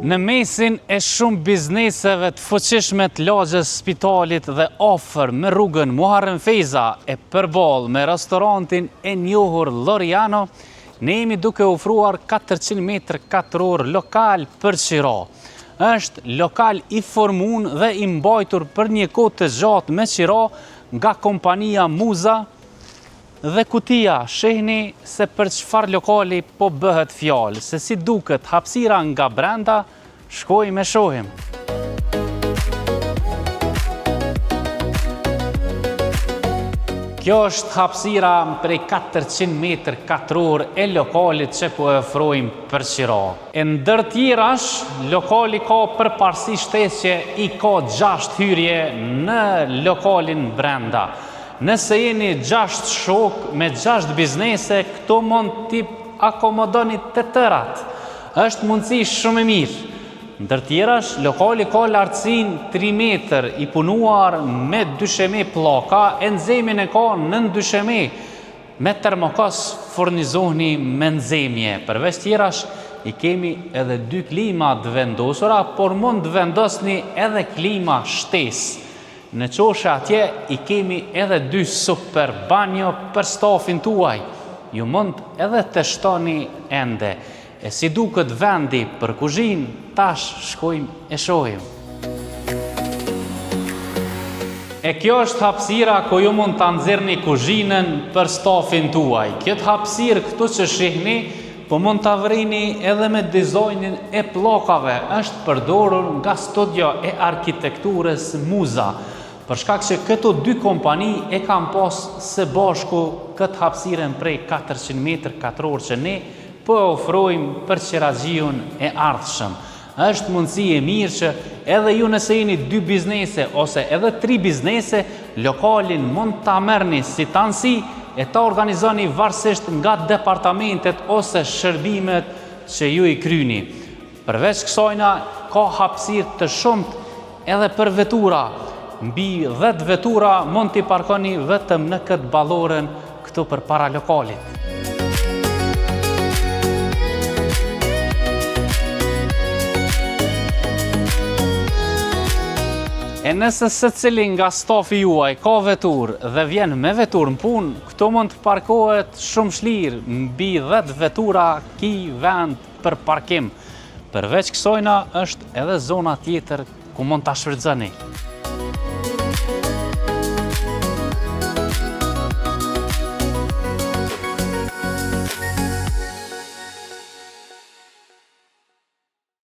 Në mesin e shumë bizneseve të fuqishme të lagjes Spitalit dhe afër me rrugën Muharrem Feza e përballë me restorantin e njohur Loriano, ne jemi duke ofruar 400 metër katror lokal për qira. Është lokal i formun dhe i mbajtur për një kohë të gjatë me qira nga kompania Muza dhe kutia. Shehni se për çfarë lokali po bëhet fjalë, se si duket hapësira nga brenda, shkojmë e shohim. Kjo është hapësira prej 400 metër katror e lokalit që po e ofrojmë për qira. E ndër tjerash, lokali ka përparësi shtesë që i ka 6 hyrje në lokalin brenda. Nëse jeni 6 shok me 6 biznese, këto mund t'i akomodoni të tërat. Është mundësi shumë e mirë. Ndër tjerash, lokali ka lartësinë 3 metër, i punuar me dysheme pllaka, e nxemjen e ka nën dysheme. Me termokos furnizoheni me nxemje. Përveç tjerash, i kemi edhe 2 klima të vendosura, por mund të vendosni edhe klima shtesë. Në qoshe atje i kemi edhe 2 super banjo për stafin tuaj. Ju mund edhe të shtoni ende. E si duket vendi për kuzhinë, tash shkojmë e shohim. E kjo është hapësira ku ju mund ta nxjerrni kuzhinën për stafin tuaj. Këtë hapësirë këtu që shihni, po mund ta vrini edhe me dizajnin e pllakave. Është përdorur nga studio e arkitekturës Muza. Për shkak që këto 2 kompani e kanë pas së bashku këtë hapësirën prej 400 metër katror që ne po ofrojmë për qiraxhiun e ardhshëm. Është mundësi e mirë që edhe ju nëse jeni 2 biznese ose edhe 3 biznese, lokalin mund ta merrni si tansi e ta organizoni varësisht nga departamentet ose shërbimet që ju i kryni. Përveç kësajna, ka hapësirë të shumt edhe për vetura. Mbi 10 vetura mund t'i parkoni vetëm në këtë ballorën këtu përpara lokalit. E nëse secili nga stafi juaj ka veturë dhe vjen me veturë në punë, këto mund të parkohet shumë shlirë, mbi 10 vetura ki vend për parkim. Përveç kësajna është edhe zona tjetër ku mund ta shfrytëzoni.